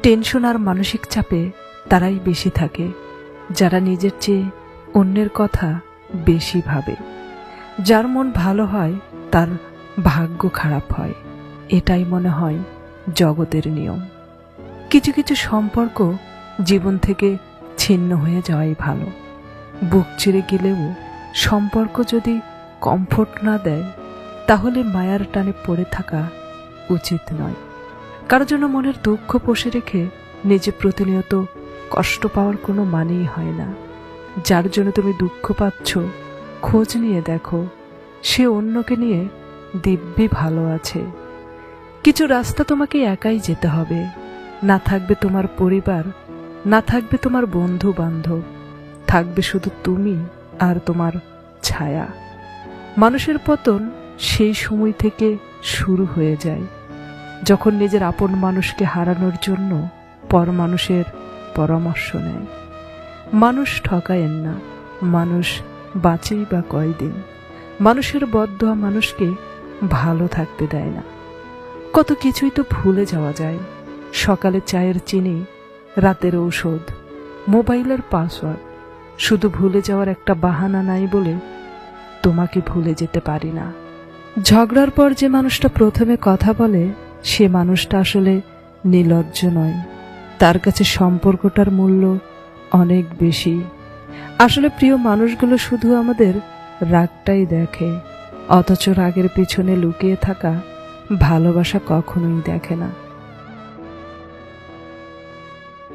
Tension আর মানসিক চাপে তারাই বেশি থাকে যারা নিজের চেয়ে অন্যের কথা বেশি ভাবে। যার মন ভালো হয় তার ভাগ্য খারাপ হয়, এটাই মনে হয় জগতের নিয়ম। কিছু কিছু সম্পর্ক জীবন থেকে ছিন্ন হয়ে যাওয়াই ভালো। বুক চিরে গেলেও সম্পর্ক যদি কমফোর্ট না দেয়, তাহলে মায়ার টানে পড়ে থাকা উচিত নয়। কারোর জন্য মনের দুঃখ পুষে রেখে নিজে প্রতিনিয়ত কষ্ট পাওয়ার কোনো মানেই হয় না। যার জন্য তুমি দুঃখ পাচ্ছ, খোঁজ নিয়ে দেখো সে অন্যকে নিয়ে দিব্যি ভালো আছে। কিছু রাস্তা তোমাকে একাই যেতে হবে। না থাকবে তোমার পরিবার, না থাকবে তোমার বন্ধু বান্ধব, থাকবে শুধু তুমি আর তোমার ছায়া। মানুষের পতন সেই সময় থেকে শুরু হয়ে যায় যখন নিজের আপন মানুষকে হারানোর জন্য পর মানুষের পরামর্শ নেয়। মানুষ ঠকায়েন না, মানুষ বাঁচেই বা কয়দিন। মানুষের বদদোয়া মানুষকে ভালো থাকতে দেয় না। কত কিছুই তো ভুলে যাওয়া যায়। সকালে চায়ের চিনি, রাতের ঔষধ, মোবাইলের পাসওয়ার্ড। শুধু ভুলে যাওয়ার একটা বাহানা নাই বলে তোমাকে ভুলে যেতে পারি না। ঝগড়ার পর যে মানুষটা প্রথমে কথা বলে, সে মানুষটা আসলে নির্লজ্জ নয়। তার কাছে সম্পর্কটার মূল্য অনেক বেশি। আসলে প্রিয় মানুষগুলো শুধু আমাদের রাগটাই দেখে, অথচ রাগের পিছনে লুকিয়ে থাকা ভালোবাসা কখনোই দেখে না।